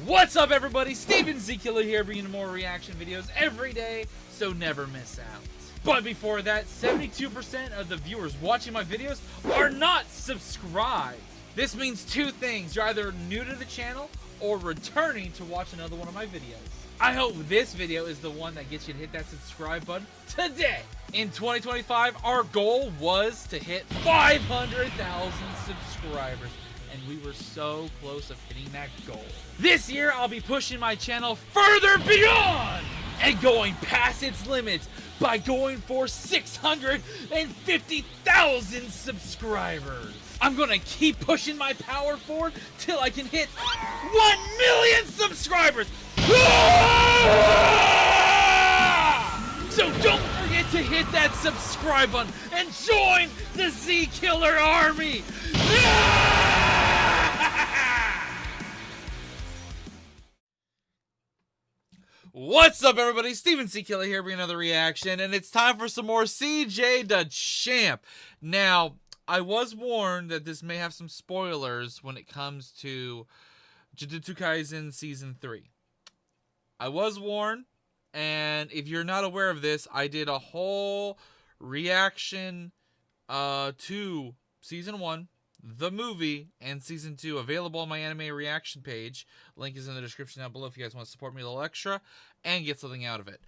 What's up, everybody? Steven Zekiller here, bringing you more reaction videos every day, so never miss out. But before that, 72% of the viewers watching my videos are not subscribed. This means two things. You're either new to the channel or returning to watch another one of my videos. I hope this video is the one that gets you to hit that subscribe button today. In 2025, our goal was to hit 500,000 subscribers. And we were so close of hitting that goal. This year, I'll be pushing my channel further beyond and going past its limits by going for 650,000 subscribers. I'm gonna keep pushing my power forward till I can hit 1 million subscribers. So don't forget to hit that subscribe button and join the Z-Killer Army. What's up, everybody? Steven Z-Killer here, bringing another reaction, and it's time for some more CJ Dachamp. Now, I was warned that this may have some spoilers when it comes to Jujutsu Kaisen Season 3. I was warned, and if you're not aware of this, I did a whole reaction to Season 1, the movie, and Season 2 available on my anime reaction page. Link is in the description down below if you guys want to support me a little extra and get something out of it.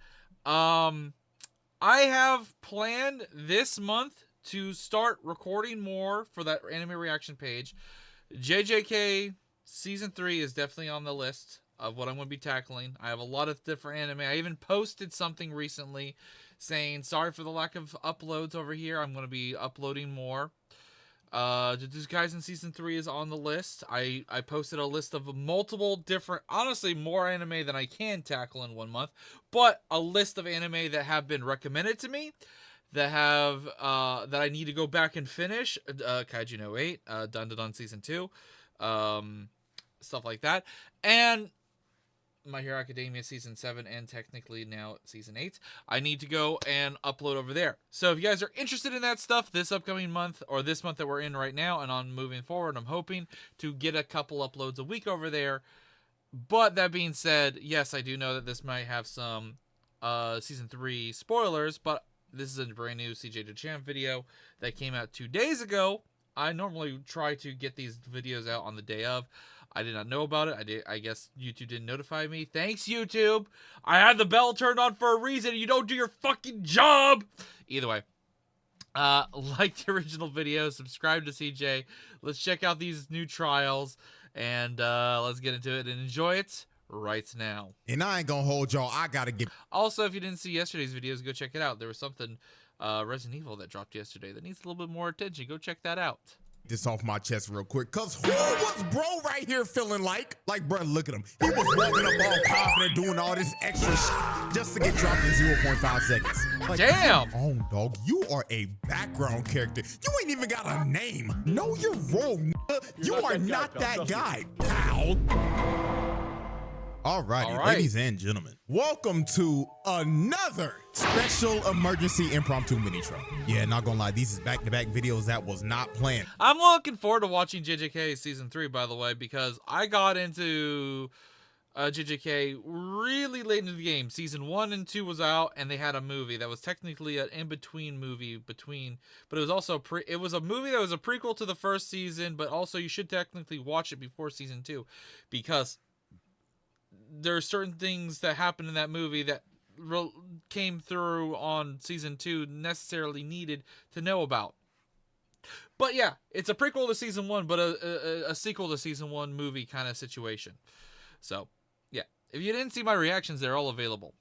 I have planned this month to start recording more for that anime reaction page. JJK Season 3 is definitely on the list of what I'm going to be tackling. I have a lot of different anime. I even posted something recently saying, sorry for the lack of uploads over here. I'm going to be uploading more. Jujutsu Kaisen Season 3 is on the list. I posted a list of multiple different, honestly, more anime than I can tackle in 1 month, but a list of anime that have been recommended to me, that have, that I need to go back and finish. Kaiju no 8, Dun Dun Dun Season 2, stuff like that, and My Hero Academia Season 7, and technically now Season 8. I need to go and upload over there. So if you guys are interested in that stuff this upcoming month, or this month that we're in right now, and on moving forward, I'm hoping to get a couple uploads a week over there. But that being said, yes, I do know that this might have some Season 3 spoilers, but this is a brand new CJ Dachamp video that came out 2 days ago. I normally try to get these videos out on the day of. I did not know about it. I guess YouTube didn't notify me. Thanks, YouTube. I had the bell turned on for a reason. You don't do your fucking job. Either way, like the original video, subscribe to CJ. Let's check out these new trials, and let's get into it and enjoy it right now. And I ain't gonna hold y'all. I gotta get. Also, if you didn't see yesterday's videos, go check it out. There was something Resident Evil that dropped yesterday that needs a little bit more attention. Go check that out. This off my chest real quick, cause who was bro right here feeling like bro, look at him. He was walking up all confident, doing all this extra shit just to get dropped in 0.5 seconds. Like, damn! Oh, dog, you are a background character. You ain't even got a name. Know your role, nigga. You are not that guy, pal. Alrighty, ladies and gentlemen, welcome to another special emergency impromptu mini trial. Yeah, not gonna lie, these is back-to-back videos that was not planned. I'm looking forward to watching JJK Season 3, by the way, because I got into JJK really late into the game. Season 1 and 2 was out, and they had a movie that was technically an in-between movie but it was also it was a movie that was a prequel to the first season, but also you should technically watch it before Season 2, because there are certain things that happened in that movie that came through on Season 2 necessarily needed to know about. But yeah, it's a prequel to Season 1, but a sequel to Season 1 movie kind of situation. So, yeah. If you didn't see my reactions, they're all available.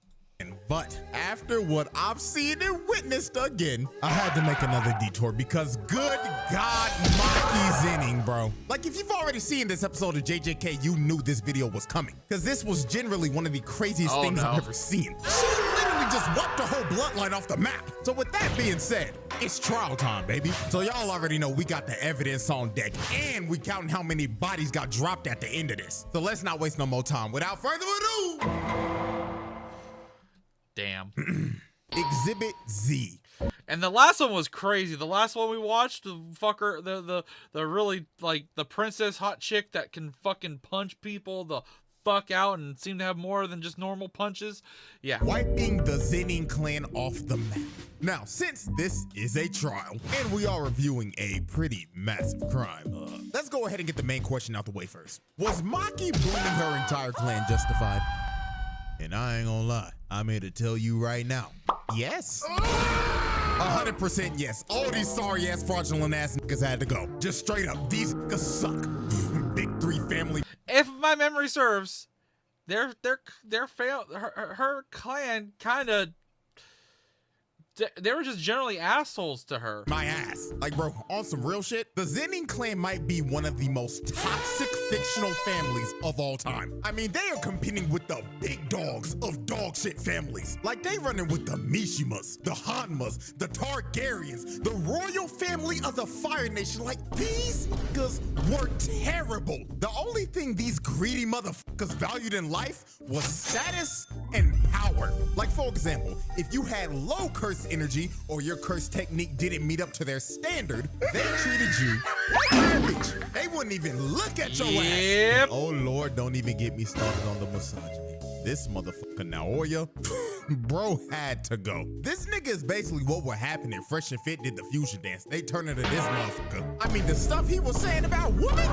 But after what I've seen and witnessed again, I had to make another detour because good God, MAKI ZENIN, bro. Like, if you've already seen this episode of JJK, you knew this video was coming. Because this was generally one of the craziest things I've ever seen. She literally just wiped the whole bloodline off the map. So with that being said, it's trial time, baby. So y'all already know we got the evidence on deck, and we counting how many bodies got dropped at the end of this. So let's not waste no more time. Without further ado, damn. Exhibit Z. And the last one was crazy. The last one we watched, the fucker, the really, like, the princess hot chick that can fucking punch people, the fuck out and seem to have more than just normal punches. Yeah. Wiping the Zening clan off the map. Now, since this is a trial and we are reviewing a pretty massive crime, let's go ahead and get the main question out the way first. Was Maki blaming her entire clan justified? And I ain't gonna lie, I'm here to tell you right now, yes. 100% yes. All these sorry ass fraudulent ass niggas had to go. Just straight up, these niggas suck. Big three family. If my memory serves, her clan kind of, they were just generally assholes to her. My ass. Like, bro, on some real shit, the Zening clan might be one of the most toxic fictional families of all time. I mean, they are competing with the big dogs of dog shit families. Like, they running with the Mishimas, the Hanmas, the Targaryens, the royal family of the Fire Nation. Like, these niggas were terrible. The only thing these greedy motherfuckers valued in life was status and power. Like, for example, if you had low curse energy or your curse technique didn't meet up to their standard, they treated you like garbage. They wouldn't even look at your ass. And, oh Lord, don't even get me started on the misogyny. This motherfucker Naoya, bro, had to go. This nigga is basically what would happen if Fresh and Fit did the fusion dance. They turn into this motherfucker. I mean, the stuff he was saying about women,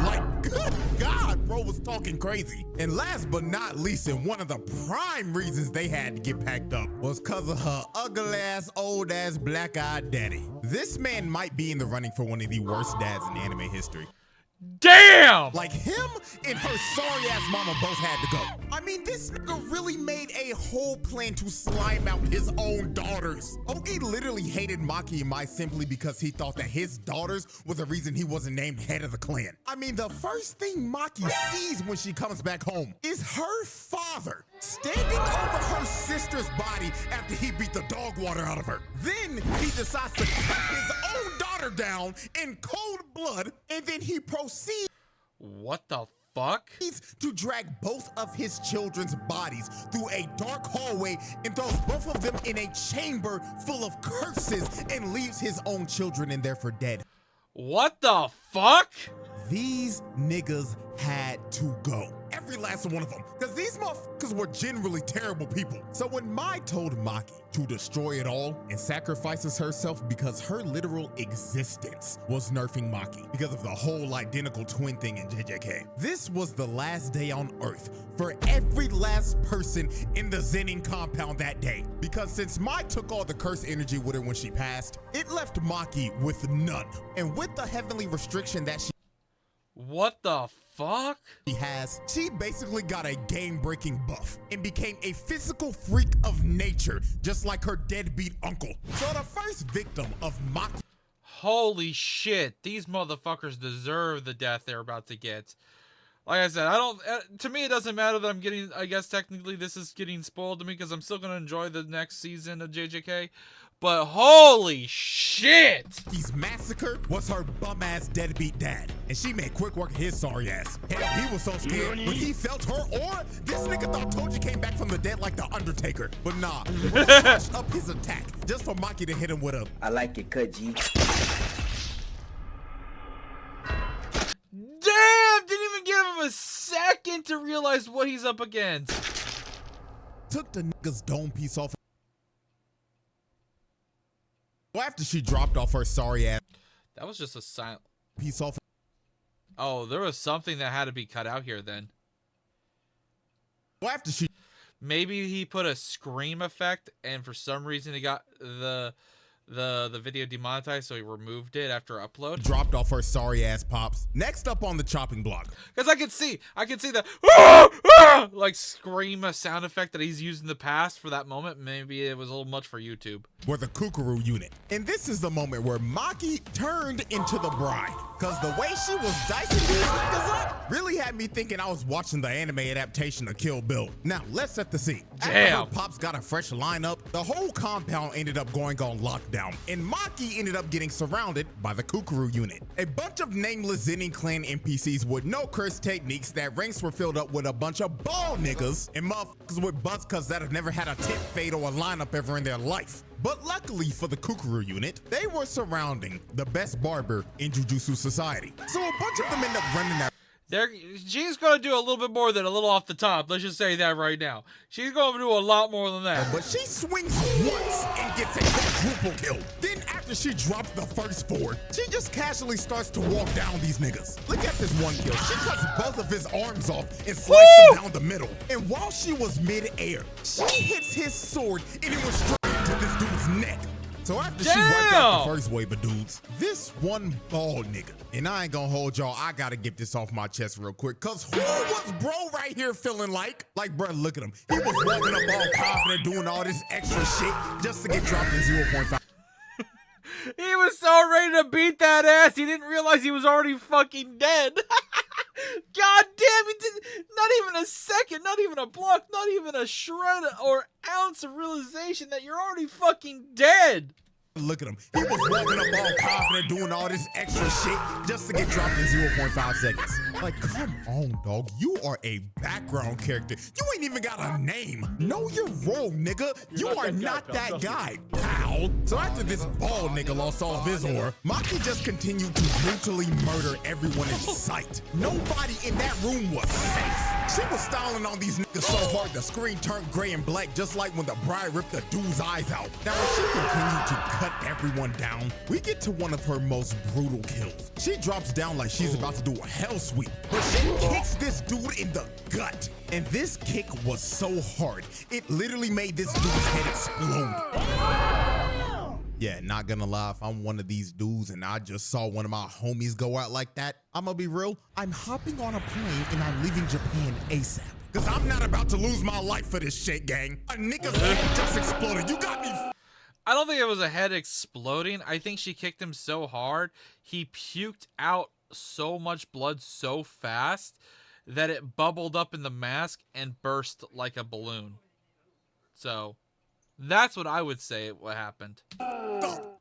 like, good God, bro was talking crazy. And last but not least, and one of the prime reasons they had to get packed up was because of her ugly ass, old ass, black-eyed daddy. This man might be in the running for one of the worst dads in anime history. Damn! Like, him and her sorry ass mama both had to go. I mean, this nigga really made a whole plan to slime out his own daughters. Ogi literally hated Maki and Mai simply because he thought that his daughters were the reason he wasn't named head of the clan. I mean, the first thing Maki sees when she comes back home is her father standing over her sister's body after he beat the dog water out of her. Then he decides to cut his own daughter down in cold blood, and then he proceeds What the fuck? to drag both of his children's bodies through a dark hallway and throws both of them in a chamber full of curses and leaves his own children in there for dead. What the fuck? These niggas had to go. Every last one of them. Because these motherfuckers were generally terrible people. So when Mai told Maki to destroy it all and sacrifices herself because her literal existence was nerfing Maki because of the whole identical twin thing in JJK, this was the last day on Earth for every last person in the Zening compound that day. Because since Mai took all the curse energy with her when she passed, it left Maki with none. And with the heavenly restriction that she What the fuck? has, she basically got a game-breaking buff and became a physical freak of nature, just like her deadbeat uncle. So the first victim of Maki. Holy shit, these motherfuckers deserve the death they're about to get. Like I said, I don't, to me it doesn't matter that I'm getting, I guess technically this is getting spoiled to me because I'm still going to enjoy the next season of JJK. But holy shit! He's massacre was her bum-ass deadbeat dad, and she made quick work of his sorry ass. Hell, he was so scared when he felt her aura, this nigga thought Toji came back from the dead like the Undertaker. But nah, he charged up his attack just for Maki to hit him with a I like it, cut G. Damn! Didn't even give him a second to realize what he's up against. took the nigga's dome piece off. After she dropped off her sorry ass That was just a silent piece off. Oh, there was something that had to be cut out here then. After she Maybe he put a scream effect and for some reason he got the video demonetized, so he removed it after upload. dropped off her sorry ass pops. Next up on the chopping block. Because I could see the like scream sound effect that he's used in the past for that moment. Maybe it was a little much for YouTube. Were the Kukuru unit. And this is the moment where Maki turned into the bride. Cause the way she was dicing these niggas up really had me thinking I was watching the anime adaptation of Kill Bill. Now let's set the scene. After Damn. her pops got a fresh lineup, the whole compound ended up going on lockdown, and Maki ended up getting surrounded by the Kukuru unit. A bunch of nameless Zening clan NPCs with no curse techniques that ranks were filled up with a bunch of bald niggas and motherfuckers with butts cause that have never had a tip fade or a lineup ever in their life. But luckily for the Kukuru unit, they were surrounding the best barber in Jujutsu society. So a bunch of them end up running out. She's going to do a little bit more than a little off the top. Let's just say that right now. She's going to do a lot more than that. But she swings once and gets a quadruple kill. Then after she drops the first 4, she just casually starts to walk down these niggas. Look at this one kill. She cuts both of his arms off and sliced him down the middle. And while she was mid-air, she hits his sword and it was straight into this dude's neck. So after she wiped out the first wave of dudes, this one bald nigga, and I ain't gonna hold y'all, I gotta get this off my chest real quick, cause who was bro right here feeling like? Like, bro, look at him. He was walking up all confident, doing all this extra shit just to get dropped in 0.5. He was so ready to beat that ass, he didn't realize he was already fucking dead. God damn, it did not even a second, not even a block, not even a shred or ounce of realization that you're already fucking dead. Look at him. He was walking up all confident, doing all this extra shit just to get dropped in 0.5 seconds. Like, come on, dog. You are a background character. You ain't even got a name. Know your role, nigga. You are not that guy, pal. So after this bald nigga lost all of his aura, Maki just continued to brutally murder everyone in sight. Nobody in that room was safe. She was styling on these niggas so hard the screen turned gray and black, just like when the bride ripped the dude's eyes out. Now, when she continued to cut everyone down, we get to one of her most brutal kills. She drops down like she's about to do a hell sweep, but she kicks this dude in the gut. And this kick was so hard, it literally made this dude's head explode. Yeah, not gonna lie, if I'm one of these dudes and I just saw one of my homies go out like that, I'm gonna be real, I'm hopping on a plane and I'm leaving Japan ASAP. Cause I'm not about to lose my life for this shit, gang. A nigga's head just exploded. You got me. I don't think it was a head exploding. I think she kicked him so hard, he puked out so much blood so fast that it bubbled up in the mask and burst like a balloon. So that's what I would say what happened.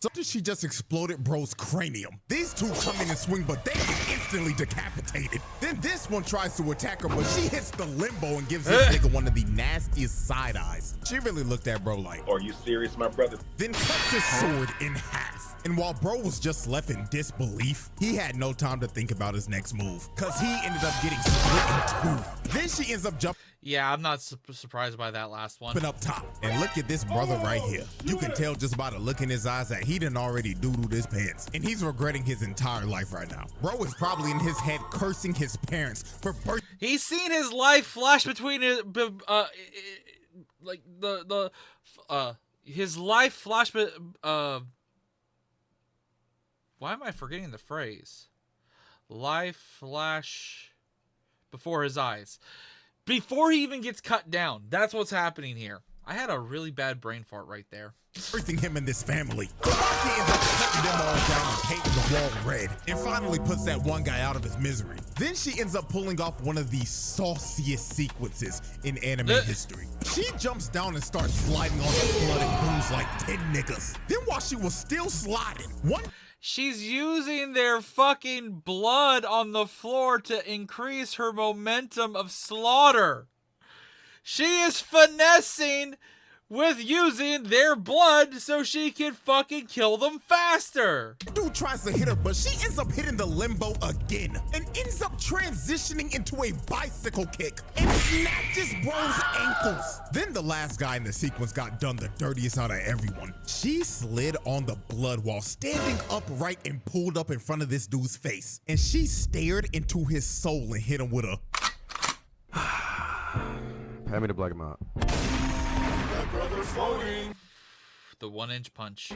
So she just exploded bro's cranium. These two come in and swing, but they get instantly decapitated. Then this one tries to attack her, but she hits the limbo and gives this nigga one of the nastiest side eyes. She really looked at bro like, "Are you serious, my brother?" Then cuts his sword in half. And while bro was just left in disbelief, he had no time to think about his next move, cause he ended up getting split in 2. Then she ends up jumping. Yeah, I'm not surprised by that last one. Up top. And look at this brother right here. You can tell just by the look in his eyes that he didn't already doodled his pants. And he's regretting his entire life right now. Bro is probably in his head cursing his parents for birth. He's seen his life flash between his, his life flash, why am I forgetting the phrase? Life flash before his eyes. Before he even gets cut down. That's what's happening here. I had a really bad brain fart right there. Birthing him in this family. Maki ends up cutting them all down and painting the wall red. And finally puts that one guy out of his misery. Then she ends up pulling off one of the sauciest sequences in anime history. She jumps down and starts sliding on the blood and booms like 10 niggas. Then while she was still sliding, she's using their fucking blood on the floor to increase her momentum of slaughter. She is finessing with using their blood so she can fucking kill them faster. Dude tries to hit her, but she ends up hitting the limbo again and ends up transitioning into a bicycle kick and snatches bro's ankles. Then the last guy in the sequence got done the dirtiest out of everyone. She slid on the blood while standing upright and pulled up in front of this dude's face. And she stared into his soul and hit him with a Hand me the black amount. The 1-inch punch.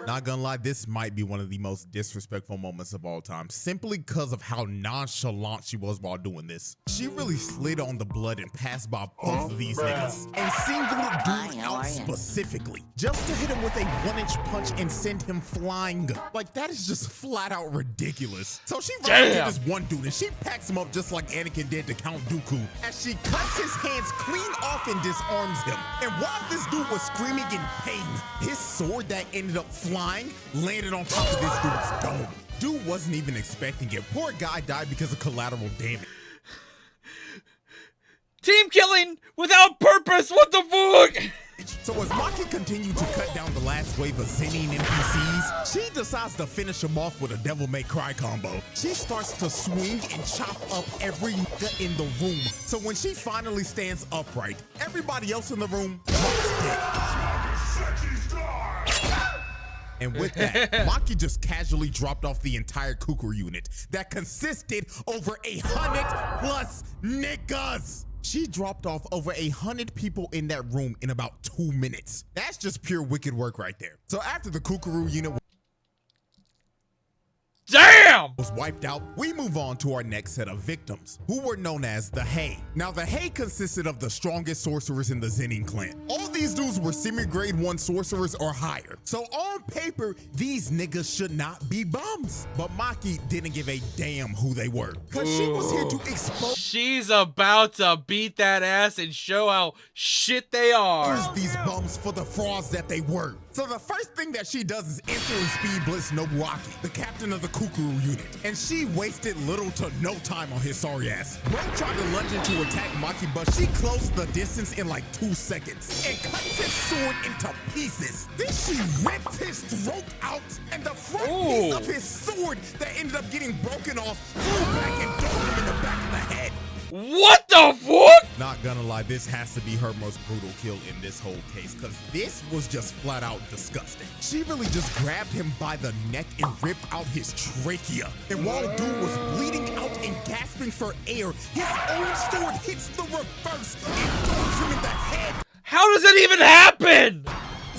Not gonna lie, this might be one of the most disrespectful moments of all time, simply because of how nonchalant she was while doing this. She really slid on the blood and passed by both of these niggas and singled dude out specifically just to hit him with a 1-inch punch and send him flying. Like, that is just flat out ridiculous. So she runs into this one dude and she packs him up just like Anakin did to Count Dooku as she cuts his hands clean off and disarms him. And while this dude was screaming in pain, his sword that ended up flying landed on top of this dude's dome. Dude wasn't even expecting it. Poor guy died because of collateral damage. Team killing without purpose, what the fuck? So as Maki continued to cut down the last wave of Zening NPCs, she decides to finish them off with a Devil May Cry combo. She starts to swing and chop up every nigga in the room. So when she finally stands upright, everybody else in the room drops dead. And with that, Maki just casually dropped off the entire Kukuru unit that consisted over 100+ niggas. She dropped off over 100 people in that room in about 2 minutes. That's just pure wicked work right there. So after the Kukuru unit was wiped out, we move on to our next set of victims, who were known as the Hei. Now, the Hei consisted of the strongest sorcerers in the Zening clan. All these dudes were semi-grade 1 sorcerers or higher. So on paper, these niggas should not be bums. But Maki didn't give a damn who they were, because she was here to expose. She's about to beat that ass and show how shit they are. These bums for the frauds that they were. So the first thing that she does is instantly speed blitz Nobuaki, the captain of the Kukuru unit. And she wasted little to no time on his sorry ass. Bro tried to lunge in to attack Maki, but she closed the distance in like 2 seconds and cut his sword into pieces. Then she ripped his throat out, and the front piece of his sword that ended up getting broken off flew back and domed him in the back of the head. What the fuck? Not gonna lie, this has to be her most brutal kill in this whole case, because this was just flat out disgusting. She really just grabbed him by the neck and ripped out his trachea. And while dude was bleeding out and gasping for air, his own sword hits the reverse and throws him in the head. How does that even happen?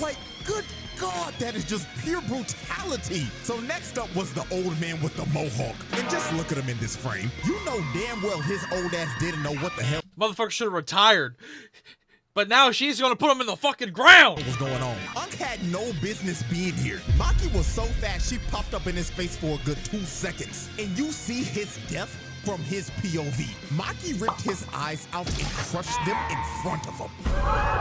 Like, good God, that is just pure brutality. So next up was the old man with the mohawk. And just look at him in this frame. You know damn well his old ass didn't know what the hell Motherfucker should have retired. But now she's gonna put him in the fucking ground. what was going on. Unk had no business being here. Maki was so fast, she popped up in his face for a good 2 seconds. And you see his death from his POV. Maki ripped his eyes out and crushed them in front of him.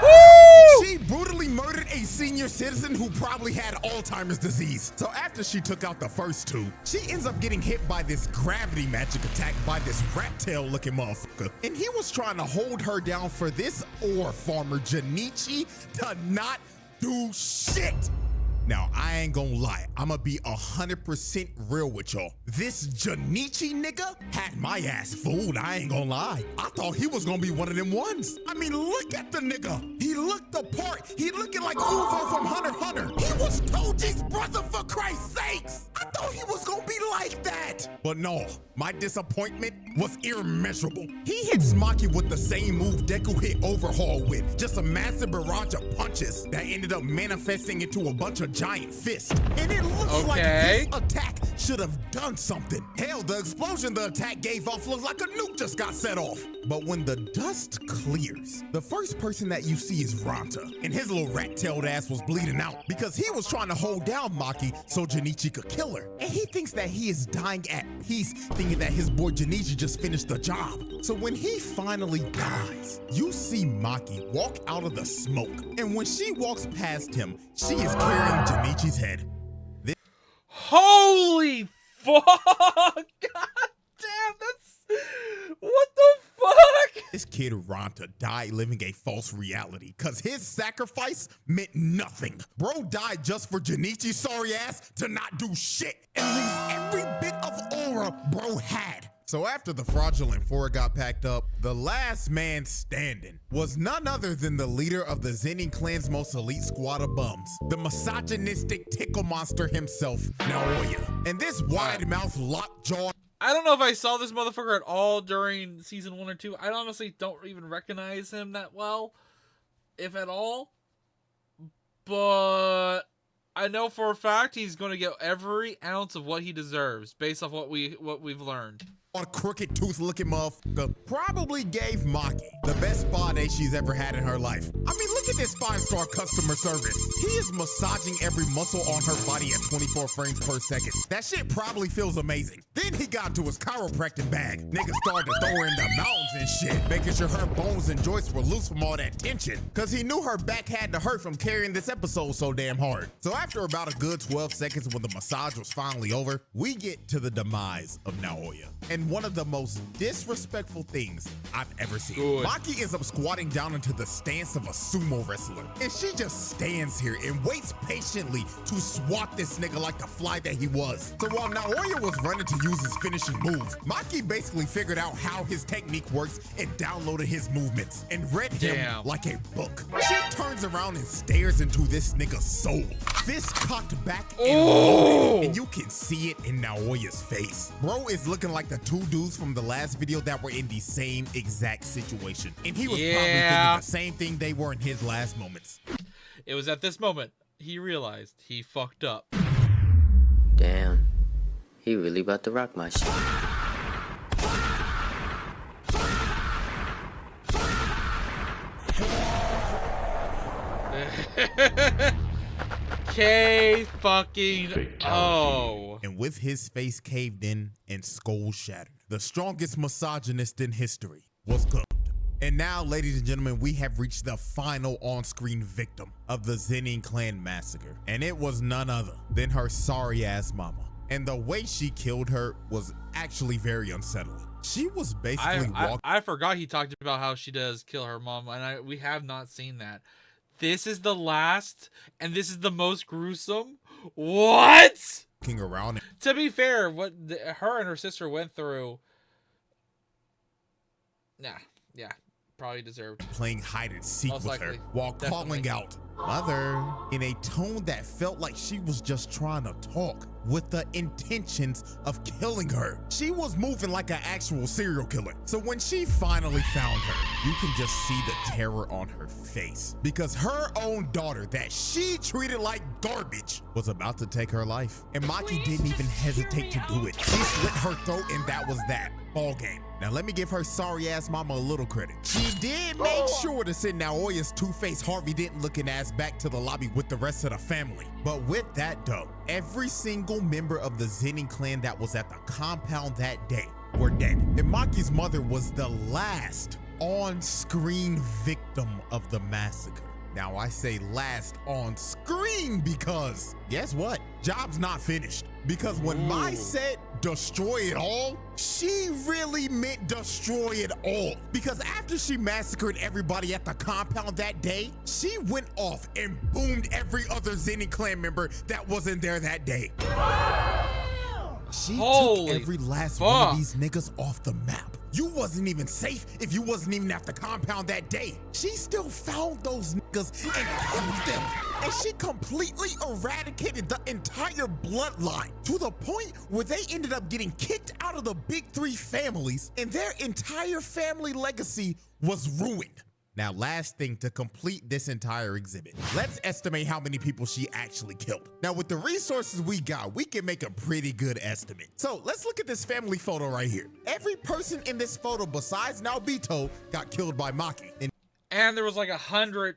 Woo! She brutally murdered a senior citizen who probably had Alzheimer's disease. So after she took out the first 2, she ends up getting hit by this gravity magic attack by this rat tail looking motherfucker. And he was trying to hold her down for this ore farmer Junichi to not do shit. Now, I ain't gonna lie, I'ma be 100% real with y'all. This Junichi nigga had my ass fooled, I ain't gonna lie. I thought he was gonna be one of them ones. I mean, look at the nigga. He looked the part. He looking like Uvo from Hunter x Hunter. He was Toji's brother, for Christ's sakes. I thought he was gonna be like that. But no, my disappointment was immeasurable. He hits Maki with the same move Deku hit Overhaul with, just a massive barrage of punches that ended up manifesting into a bunch of giant fists. And it looks like this attack should have done something. Hell, the explosion the attack gave off looks like a nuke just got set off. But when the dust clears, the first person that you see is Ranta, and his little rat-tailed ass was bleeding out because he was trying to hold down Maki so Junichi could kill her. And he thinks that he is dying at peace, thinking that his boy Junichi just finished the job. So when he finally dies, you see Maki walk out of the smoke. And when she walks past him, she is carrying Junichi's head. Holy fuck! God damn, that's... What the fuck? This kid Ranta died living a false reality because his sacrifice meant nothing. Bro died just for Junichi's sorry ass to not do shit and lose every bit of aura bro had. So after the fraudulent four got packed up, the last man standing was none other than the leader of the Zening clan's most elite squad of bums, the misogynistic tickle monster himself, Naoya. And this wide-mouthed lockjaw. I don't know if I saw this motherfucker at all during season 1 or 2. I honestly don't even recognize him that well, if at all. But I know for a fact he's going to get every ounce of what he deserves based off what we've learned. A crooked tooth looking motherfucker probably gave Maki the best spa day she's ever had in her life. I mean, look at this 5-star customer service. He is massaging every muscle on her body at 24 frames per second. That shit probably feels amazing. Then he got into his chiropractic bag. Nigga started to throw her in the mountains and shit, making sure her bones and joints were loose from all that tension. Cause he knew her back had to hurt from carrying this episode so damn hard. So after about a good 12 seconds when the massage was finally over, we get to the demise of Naoya. And and one of the most disrespectful things I've ever seen. Good. Maki ends up squatting down into the stance of a sumo wrestler, and she just stands here and waits patiently to swat this nigga like the fly that he was. So while Naoya was running to use his finishing move, Maki basically figured out how his technique works and downloaded his movements and read him like a book. She turns around and stares into this nigga's soul, fist cocked back and loaded, and you can see it in Naoya's face. Bro is looking like the two dudes from the last video that were in the same exact situation, and he was probably thinking the same thing they were in his last moments. It was at this moment he realized he fucked up. Damn, he really about to rock my shit. K-fucking-O. And with his face caved in and skull shattered, the strongest misogynist in history was cooked. And now, ladies and gentlemen, we have reached the final on-screen victim of the Zening clan massacre. And it was none other than her sorry-ass mama. And the way she killed her was actually very unsettling. She was basically walking. I forgot he talked about how she does kill her mom, and we have not seen that. This is the last, and this is the most gruesome. What? Around. To be fair, what her and her sister went through. Yeah, probably deserved. Playing hide and seek Most with likely. her while calling out "Mother" in a tone that felt like she was just trying to talk with the intentions of killing her. She was moving like an actual serial killer. So when she finally found her, you can just see the terror on her face, because her own daughter that she treated like garbage was about to take her life. And Maki didn't even hesitate to do it. She slit her throat, and that was that. Ball game. Now let me give her sorry ass mama a little credit. She did make sure to send Naoya's two-faced Harvey Dent looking ass back to the lobby with the rest of the family. But with that though, every single member of the Zening clan that was at the compound that day were dead. And Maki's mother was the last on-screen victim of the massacre. Now I say last on screen because guess what? Job's not finished. Because when Mai said destroy it all, she really meant destroy it all. Because after she massacred everybody at the compound that day, she went off and boomed every other Zening clan member that wasn't there that day. She took every last one of these niggas off the map. You wasn't even safe if you wasn't even at the compound that day. She still found those niggas and killed them. And she completely eradicated the entire bloodline to the point where they ended up getting kicked out of the big three families and their entire family legacy was ruined. Now, last thing to complete this entire exhibit, let's estimate how many people she actually killed. Now, with the resources we got, we can make a pretty good estimate. So let's look at this family photo right here. Every person in this photo besides Naobito got killed by Maki. And there was like 100,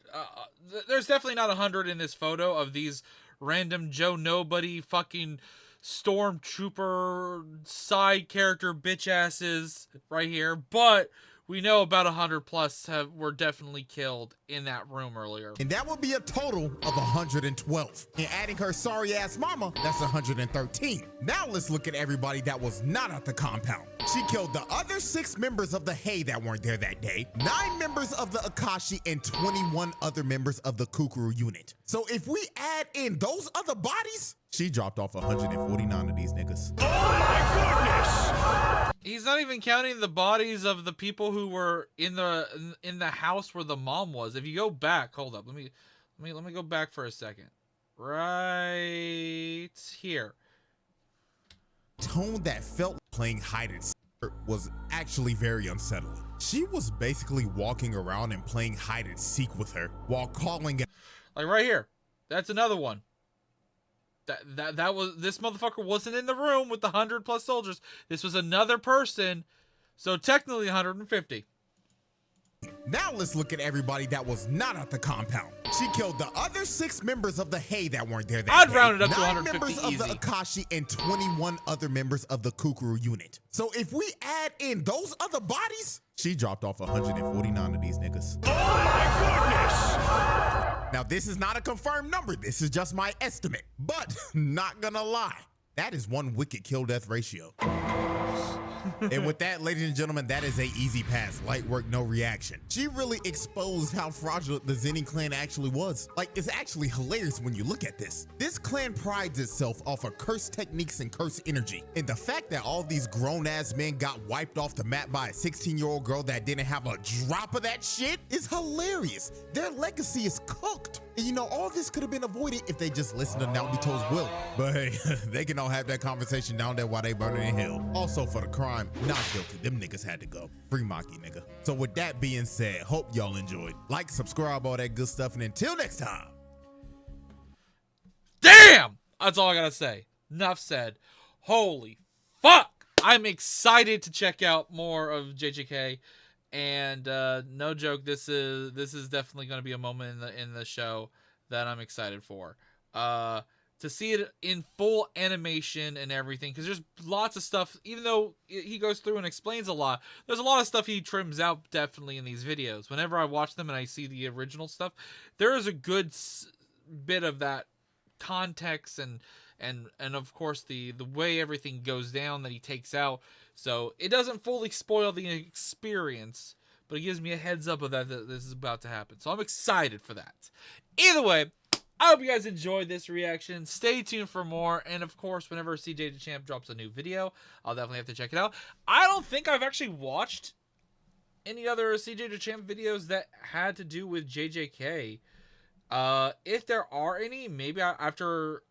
there's definitely not 100 in this photo of these random Joe Nobody fucking stormtrooper side character bitch asses right here, but we know about 100 plus were definitely killed in that room earlier. And that would be a total of 112. And adding her sorry ass mama, that's 113. Now let's look at everybody that was not at the compound. She killed the other 6 members of the Hei that weren't there that day, 9 members of the Akashi, and 21 other members of the Kukuru unit. So if we add in those other bodies, she dropped off 149 of these niggas. Oh my goodness! He's not even counting the bodies of the people who were in the house where the mom was. If you go back, hold up, let me go back for a second. Right here. Tone that felt playing hide and seek was actually very unsettling. She was basically walking around and playing hide and seek with her while calling it. Like right here. That's another one. That was, this motherfucker wasn't in the room with the 100 plus soldiers. This was another person. So technically 150. Now let's look at everybody that was not at the compound. She killed the other 6 members of the Hei that weren't there that day. I'd round it up to 9 150 members of the Akashi and 21 other members of the Kukuru unit. So if we add in those other bodies, she dropped off 149 of these niggas. Oh my goodness! Now this is not a confirmed number. This is just my estimate. But not gonna lie, that is one wicked kill death ratio. And with that, ladies and gentlemen, that is a easy pass. Light work, no reaction. She really exposed how fraudulent the Zening clan actually was. Like, it's actually hilarious when you look at this. This clan prides itself off of cursed techniques and cursed energy. And the fact that all these grown-ass men got wiped off the map by a 16-year-old girl that didn't have a drop of that shit is hilarious. Their legacy is cooked. And you know, all this could have been avoided if they just listened to Naobito's will. But hey, they can all have that conversation down there while they burning in hell. Also for the crime, not guilty. Them niggas had to go. Free Maki, nigga. So with that being said, hope y'all enjoyed. Like, subscribe, all that good stuff. And until next time. Damn! That's all I gotta say. Enough said. Holy fuck! I'm excited to check out more of JJK. And no joke, this is definitely going to be a moment in the show that I'm excited for. To see it in full animation and everything, because there's lots of stuff. Even though he goes through and explains a lot, there's a lot of stuff he trims out definitely in these videos. Whenever I watch them and I see the original stuff, there is a good bit of that context and of course the way everything goes down that he takes out. So it doesn't fully spoil the experience, but it gives me a heads up of that this is about to happen. So I'm excited for that. Either way, I hope you guys enjoyed this reaction. Stay tuned for more. And of course, whenever CJ Dachamp drops a new video, I'll definitely have to check it out. I don't think I've actually watched any other CJ Dachamp videos that had to do with JJK. If there are any, maybe after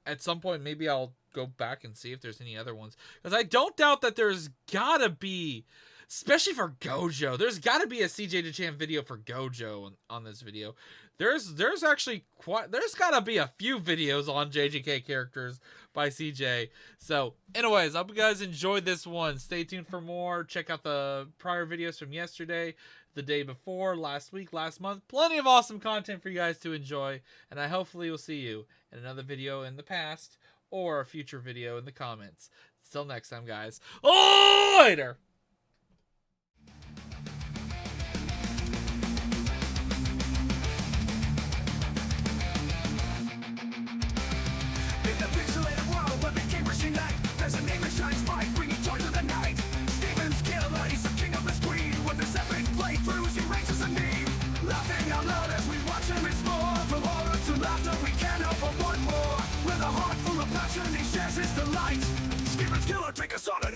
at some point, maybe I'll go back and see if there's any other ones, because I don't doubt that there's gotta be, especially for Gojo, there's gotta be a CJ Dachamp video for Gojo on this video. There's actually there's gotta be a few videos on JJK characters by CJ. So anyways, I hope you guys enjoyed this one. Stay tuned for more. Check out the prior videos from yesterday, the day before, last week, last month. Plenty of awesome content for you guys to enjoy, and I hopefully will see you in another video in the past or a future video in the comments. Till next time, guys. Later! In the pixelated world of the gamer's unite, there's a name that shines bright, bringing joy to the night. Steven's killer, he's the king of the street. With his epic playthroughs, he raises a knee. Laughing out loud as we watch him explore. From horror to laughter, we can't help but want more. With a heart full of passion, he shares his delight. Steven's killer, take us on a